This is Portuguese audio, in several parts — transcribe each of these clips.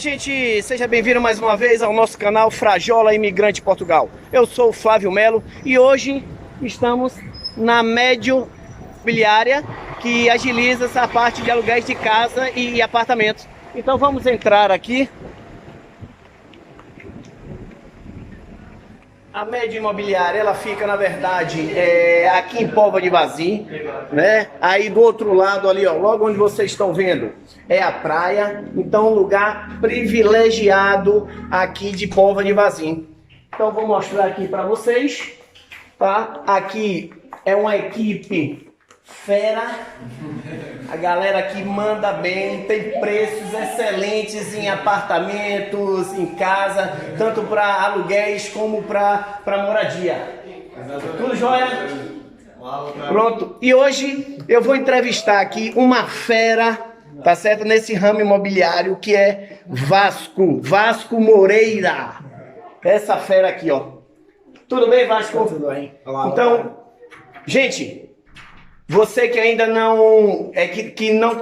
gente, seja bem-vindo mais uma vez ao nosso canal Frajola Imigrante Portugal. Eu sou o Flávio Melo e hoje estamos na Médio Imobiliária, que agiliza essa parte de aluguéis de casa e apartamentos. Então vamos entrar aqui. A Médio Imobiliária, ela fica, na verdade, aqui em Póvoa de Varzim, né? Aí do outro lado ali, ó, logo onde vocês estão vendo, é a praia. Então, um lugar privilegiado aqui de Póvoa de Varzim. Então, vou mostrar aqui para vocês, tá? Aqui é uma equipe fera. A galera aqui manda bem, tem preços excelentes em apartamentos, em casa, tanto para aluguéis como para moradia. Tudo jóia? Pronto. E hoje eu vou entrevistar aqui uma fera, tá certo? Nesse ramo imobiliário, que é Vasco Moreira. Essa fera aqui, ó. Tudo bem, Vasco? Tudo bem. Olá, então, gente, você que ainda não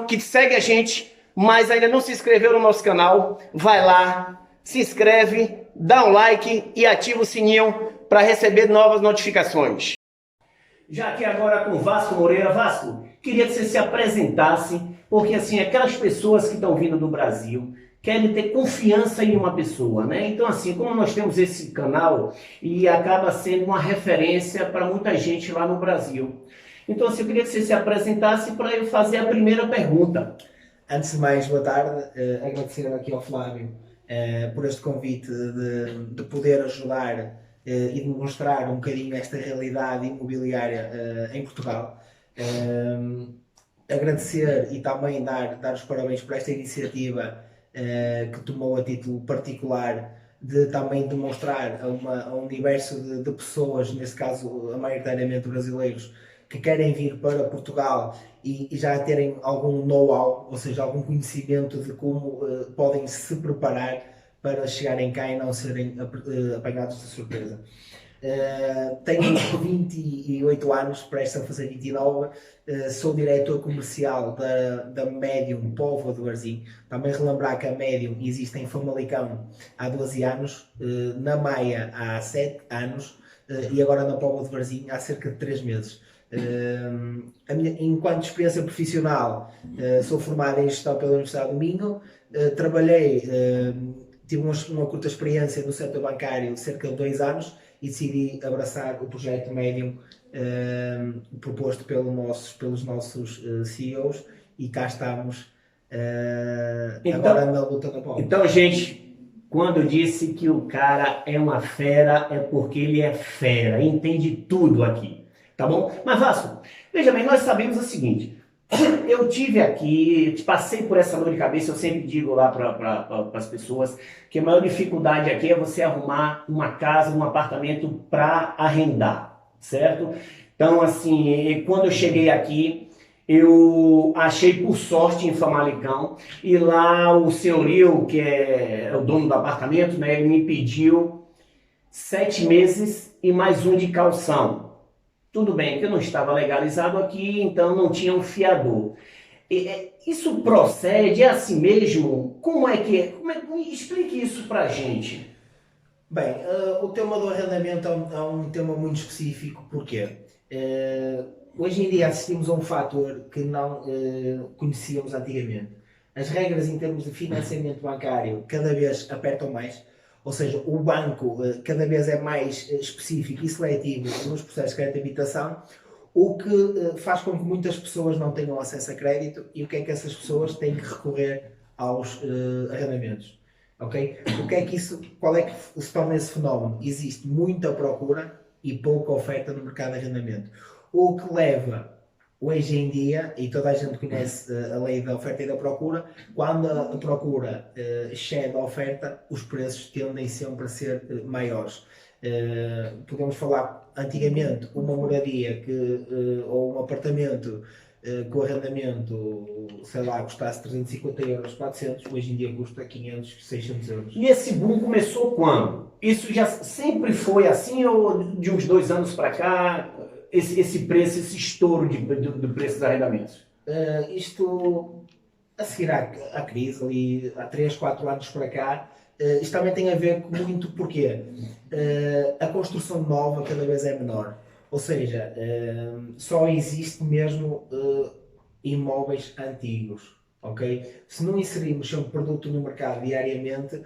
que segue a gente, mas ainda não se inscreveu no nosso canal, vai lá, se inscreve, dá um like e ativa o sininho para receber novas notificações. Já que agora com o Vasco Moreira. Vasco, queria que você se apresentasse, porque assim, aquelas pessoas que estão vindo do Brasil querem ter confiança em uma pessoa, né? Então assim, como nós temos esse canal e acaba sendo uma referência para muita gente lá no Brasil. Então assim, eu queria que você se apresentasse para eu fazer a primeira pergunta. Antes de mais, boa tarde. Agradecer aqui ao Flávio por este convite de poder ajudar e demonstrar um bocadinho esta realidade imobiliária em Portugal. Agradecer e também dar os parabéns por esta iniciativa que tomou a título particular de também demonstrar a um universo de pessoas, nesse caso maioritariamente brasileiros, que querem vir para Portugal e já terem algum know-how, ou seja, algum conhecimento de como podem se preparar para chegarem cá e não serem apanhados de surpresa. Tenho 28 anos, prestes a fazer 29, sou diretor comercial da Medium Póvoa de Varzim. Também relembrar que a Medium existe em Famalicão há 12 anos, na Maia há 7 anos e agora na Póvoa de Varzim há cerca de 3 meses. Enquanto experiência profissional, sou formado em gestão pela Universidade do Minho, tive uma curta experiência no setor bancário, cerca de 2 anos, e decidi abraçar o projeto Medium proposto pelos nossos CEOs, e cá estamos agora na luta da Póvoa. Então, gente, quando eu disse que o cara é uma fera, é porque ele é fera, entende tudo aqui. Tá bom? Mas Vasco, veja bem, nós sabemos o seguinte, eu tive aqui, passei por essa dor de cabeça, eu sempre digo lá para as pessoas que a maior dificuldade aqui é você arrumar uma casa, um apartamento para arrendar, certo? Então assim, quando eu cheguei aqui, eu achei por sorte em Famalicão, e lá o senhorio, que é o dono do apartamento, né, ele me pediu 7 meses e mais um de caução. Tudo bem que eu não estava legalizado aqui, então não tinha um fiador. Isso procede? É assim mesmo? Como é que é? Explique isso pra gente. Bem, o tema do arrendamento é um tema muito específico. Porquê? Hoje em dia assistimos a um fator que não conhecíamos antigamente. As regras em termos de financiamento bancário cada vez apertam mais. Ou seja, o banco cada vez é mais específico e seletivo nos processos de crédito de habitação, o que faz com que muitas pessoas não tenham acesso a crédito. E o que é que essas pessoas têm que recorrer aos arrendamentos? Okay? Qual é que se torna esse fenómeno? Existe muita procura e pouca oferta no mercado de arrendamento. O que leva, hoje em dia, e toda a gente conhece a lei da oferta e da procura, quando a procura excede a oferta, os preços tendem sempre a ser maiores. Podemos falar, antigamente, uma moradia ou um apartamento com arrendamento, sei lá, custasse 350 euros, 400, hoje em dia custa 500, 600 euros. E esse boom começou quando? Isso já sempre foi assim, ou de uns 2 anos para cá, esse preço, esse estouro do preço dos arrendamentos? Isto a seguir à crise, ali há 3, 4 anos para cá, isto também tem a ver com muito porque a construção nova cada vez é menor. Ou seja, só existe mesmo imóveis antigos, ok? Se não inserirmos um produto no mercado diariamente,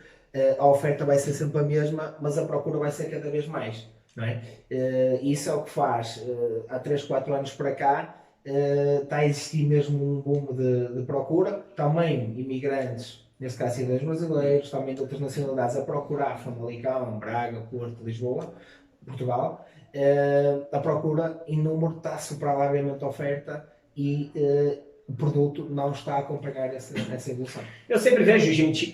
a oferta vai ser sempre a mesma, mas a procura vai ser cada vez mais, não é? Isso é o que faz, há 3, 4 anos para cá, está a existir mesmo um boom de procura, também imigrantes, neste caso cidadãos brasileiros, também de outras nacionalidades a procurar Famalicão, Braga, Porto, Lisboa, Portugal. A procura em número está a superar largamente a oferta e o produto não está a acompanhar essa evolução. Eu sempre vejo, gente,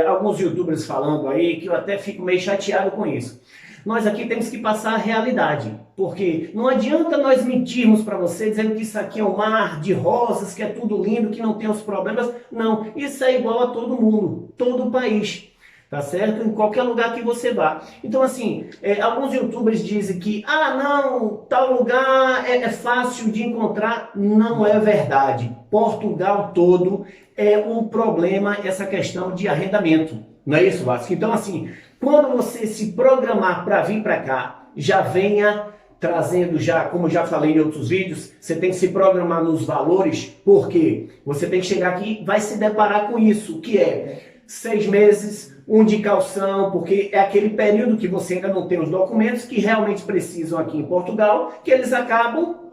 alguns youtubers falando aí que eu até fico meio chateado com isso. Nós aqui temos que passar a realidade, porque não adianta nós mentirmos para você dizendo que isso aqui é um mar de rosas, que é tudo lindo, que não tem os problemas. Não, isso é igual a todo mundo, todo o país, tá certo? Em qualquer lugar que você vá. Então assim, alguns youtubers dizem que, não, tal lugar é fácil de encontrar. Não é verdade. Portugal todo é um problema essa questão de arrendamento. Não é isso, Vasco? Então assim, quando você se programar para vir para cá, já venha trazendo como já falei em outros vídeos, você tem que se programar nos valores, porque você tem que chegar aqui e vai se deparar com isso, que é 6 meses, de calção, porque é aquele período que você ainda não tem os documentos que realmente precisam aqui em Portugal, que eles acabam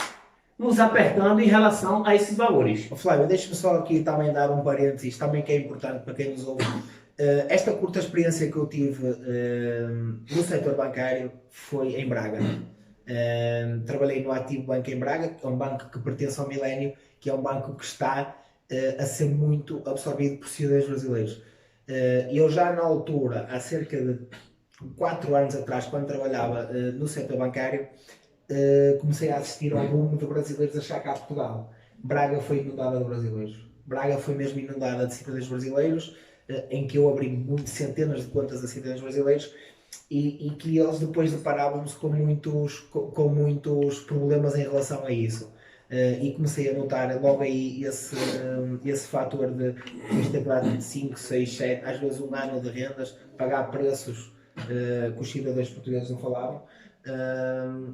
nos apertando em relação a esses valores. Flávio, deixa-me só aqui também dar um parênteses, também que é importante para quem nos ouve. Esta curta experiência que eu tive no setor bancário foi em Braga. Trabalhei no Ativo Banco em Braga, que é um banco que pertence ao Milénio, que é um banco que está a ser muito absorvido por cidadãos brasileiros. Eu já na altura, há cerca de 4 anos atrás, quando trabalhava no setor bancário, comecei a assistir ao boom de brasileiros a chegar cá a Portugal. Braga foi inundada de brasileiros. Braga foi mesmo inundada de cidadãos brasileiros, em que eu abri centenas de contas a cidadãos brasileiros e que eles depois deparavam-se com muitos problemas em relação a isso. E comecei a notar logo aí esse fator de ter de 5, 6, 7, às vezes um ano de rendas, pagar preços que os cidadãos portugueses não falavam.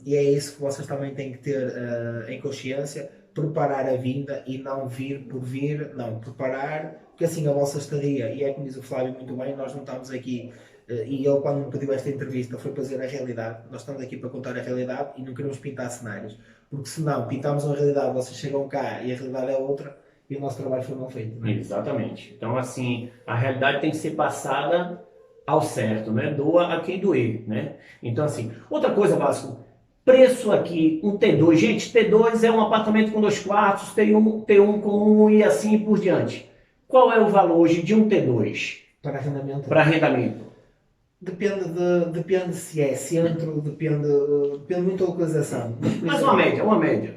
E é isso que vocês também têm que ter em consciência, preparar a vinda e não vir por vir, não, preparar, porque assim a vossa estadia, e é como diz o Flávio muito bem, nós não estamos aqui, e ele quando me pediu esta entrevista foi para dizer a realidade, nós estamos aqui para contar a realidade e não queremos pintar cenários, porque se não pintamos uma realidade, vocês chegam cá e a realidade é outra, e o nosso trabalho foi mal feito. Não é? Exatamente. Então assim, a realidade tem que ser passada ao certo, né? Doa a quem doer, né? Então assim, outra coisa, Vasco, preço aqui, um T2, gente, T2 é um apartamento com 2 quartos, T1 com 1 e assim por diante. Qual é o valor hoje de um T2? Para arrendamento? Para arrendamento. Depende se é centro, depende muito da localização. Mas uma média.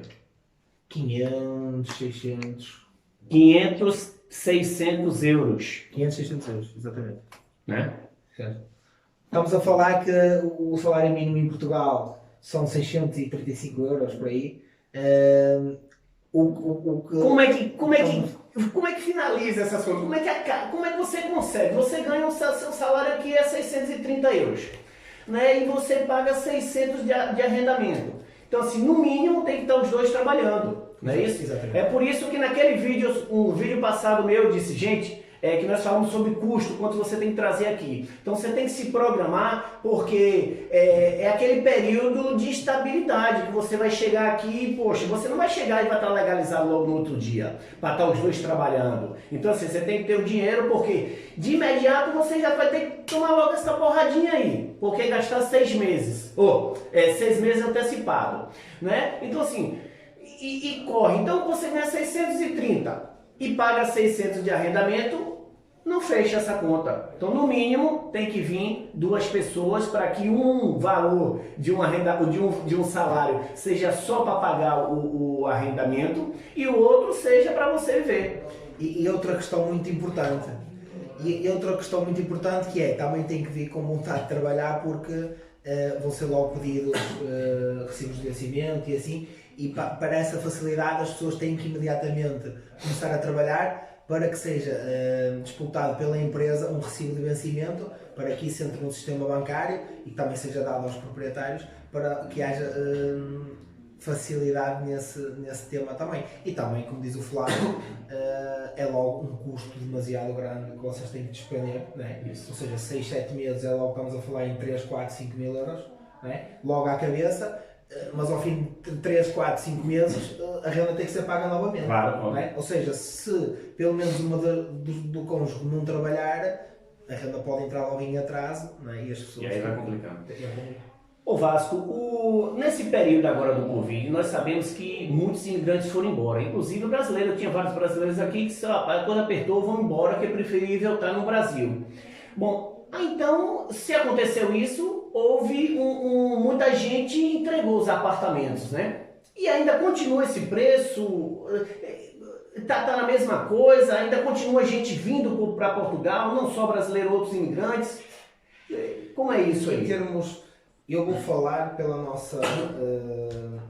500, 600... 500, 600 euros. 500, 600 euros, exatamente. Né? Certo. Estamos a falar que o salário mínimo em Portugal são 635 euros por aí. Como é que finaliza essas coisas? Como é que você consegue? Você ganha seu salário aqui é 630 euros, né? E você paga 600 de arrendamento. Então assim, no mínimo tem que estar os dois trabalhando, não é isso? Exatamente. É por isso que naquele vídeo, um vídeo passado meu, eu disse, gente, que nós falamos sobre custo, quanto você tem que trazer aqui. Então você tem que se programar, porque é aquele período de estabilidade, que você vai chegar aqui e, poxa, você não vai chegar e vai estar legalizado logo no outro dia, para estar os dois trabalhando. Então assim, você tem que ter o dinheiro, porque de imediato você já vai ter que tomar logo essa porradinha aí, porque gastar 6 meses, 6 meses antecipado, né? Então assim, e corre. Então você ganha 630 e paga 600 de arrendamento, não fecha essa conta. Então, no mínimo, tem que vir 2 pessoas para que um valor de um salário seja só para pagar o arrendamento e o outro seja para você viver. E outra questão muito importante, que é, também tem que vir com vontade de trabalhar, porque vão ser logo pedidos recibos de vencimento e assim, e para essa facilidade as pessoas têm que imediatamente começar a trabalhar, para que seja disputado pela empresa um recibo de vencimento, para que isso entre no sistema bancário e que também seja dado aos proprietários para que haja facilidade nesse tema também. E também, como diz o Flávio, é logo um custo demasiado grande que vocês têm que despender, né? Ou seja, 6, 7 meses é logo, estamos a falar em 3, 4, 5 mil euros, né? Logo à cabeça, mas ao fim de 3, 4, 5 meses a renda tem que ser paga novamente. Claro. Né? Ou seja, se pelo menos uma do cônjuge não trabalhar, a renda pode entrar logo em atraso, né? E as pessoas... E aí vai complicando. Ô Vasco, nesse período agora do Covid, nós sabemos que muitos imigrantes foram embora, inclusive o brasileiro. Eu tinha vários brasileiros aqui que, quando apertou, vão embora, que é preferível estar no Brasil. Bom, então, se aconteceu isso, houve muita gente entregou os apartamentos, né? E ainda continua esse preço, tá na mesma coisa, ainda continua gente vindo para Portugal, não só brasileiro, outros imigrantes. Como é isso aí? Em termos... Eu vou falar pela nossa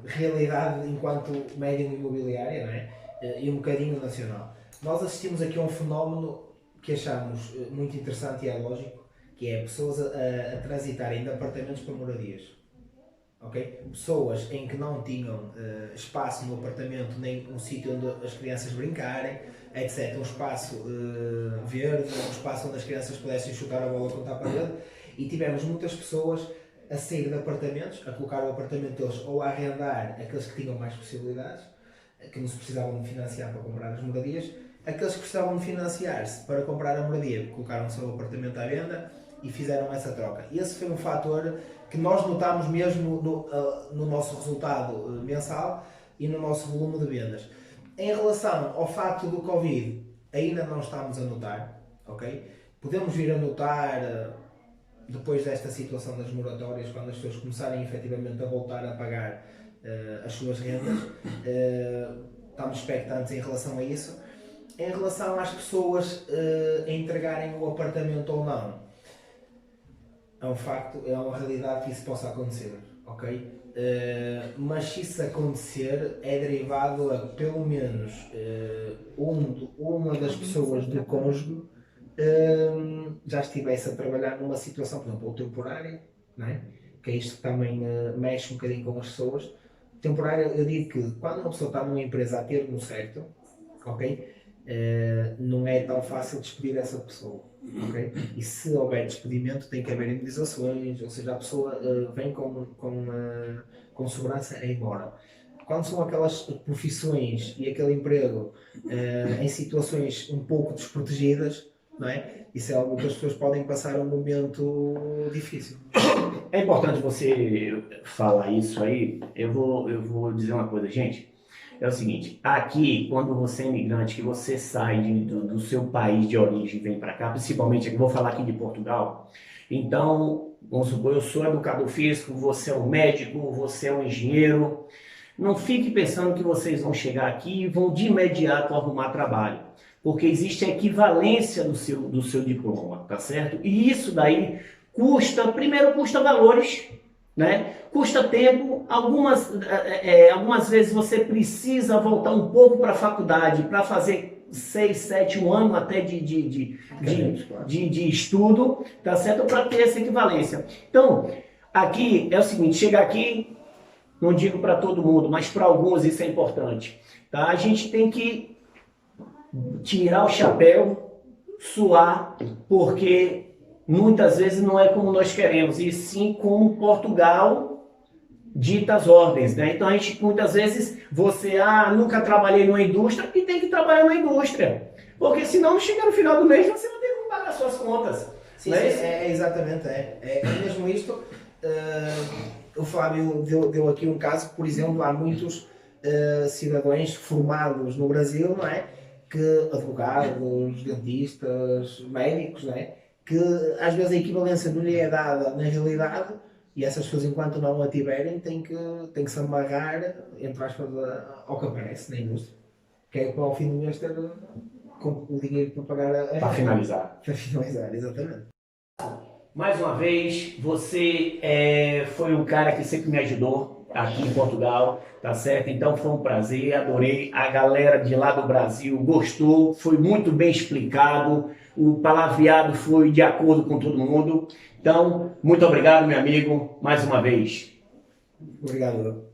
realidade enquanto médium imobiliária, não é? E um bocadinho nacional. Nós assistimos aqui a um fenómeno que achamos muito interessante e é lógico, que é pessoas a transitarem de apartamentos para moradias. Okay? Pessoas em que não tinham espaço no apartamento, nem um sítio onde as crianças brincarem, etc. Um espaço verde, um espaço onde as crianças pudessem chutar a bola contra a parede, e tivemos muitas pessoas a sair de apartamentos, a colocar o apartamento deles ou a arrendar aqueles que tinham mais possibilidades, que não se precisavam de financiar para comprar as moradias, aqueles que precisavam de financiar-se para comprar a moradia, colocaram o seu apartamento à venda e fizeram essa troca. E esse foi um fator que nós notámos mesmo no nosso resultado mensal e no nosso volume de vendas. Em relação ao facto do Covid, ainda não estamos a notar, ok? Podemos vir a notar depois desta situação das moratórias, quando as pessoas começarem efetivamente a voltar a pagar as suas rendas, estamos expectantes em relação a isso. Em relação às pessoas entregarem o apartamento ou não, é um facto, é uma realidade que isso possa acontecer, ok? Mas se isso acontecer, é derivado a pelo menos uma das pessoas do cônjuge já estivesse a trabalhar numa situação, por exemplo, ou temporária, não é? Que é isto que também mexe um bocadinho com as pessoas. Temporária, eu digo que quando uma pessoa está numa empresa a termo certo, ok? Não é tão fácil despedir essa pessoa, ok? E se houver despedimento tem que haver indenizações, ou seja, a pessoa vem com segurança a ir embora. Quando são aquelas profissões e aquele emprego em situações um pouco desprotegidas, não é? Isso é algo que as pessoas podem passar um momento difícil. É importante você falar isso aí. Eu vou dizer uma coisa, gente. É o seguinte, aqui, quando você é imigrante, que você sai do seu país de origem e vem para cá, principalmente, eu vou falar aqui de Portugal, então, vamos supor, eu sou educador físico, você é um médico, você é um engenheiro, não fique pensando que vocês vão chegar aqui e vão de imediato arrumar trabalho, porque existe a equivalência do seu diploma, tá certo? E isso daí primeiro custa valores, né? Custa tempo, algumas vezes você precisa voltar um pouco para a faculdade para fazer 6, 7, 1 ano até de estudo, tá certo? Para ter essa equivalência. Então, aqui é o seguinte, chega aqui, não digo para todo mundo, mas para alguns isso é importante, tá? A gente tem que tirar o chapéu, suar, porque muitas vezes não é como nós queremos, e sim como Portugal dita as ordens, né? Então a gente, muitas vezes, nunca trabalhei numa indústria, e tem que trabalhar na indústria, porque senão chega no final do mês você não tem como pagar suas contas. Sim, exatamente, é mesmo isto. O Flávio deu aqui um caso, por exemplo, há muitos cidadãos formados no Brasil, não é? Que advogados, dentistas, médicos, não é? Que às vezes a equivalência não lhe é dada na realidade, e essas pessoas, enquanto não a tiverem, têm que se amarrar, entre aspas, ao que aparece na indústria, que é para ao fim do mês ter o dinheiro para pagar a para finalizar. Para finalizar, exatamente. Mais uma vez, você foi um cara que sempre me ajudou, aqui em Portugal, tá certo? Então foi um prazer, adorei. A galera de lá do Brasil gostou, foi muito bem explicado, o palavreado foi de acordo com todo mundo. Então, muito obrigado, meu amigo, mais uma vez. Obrigado.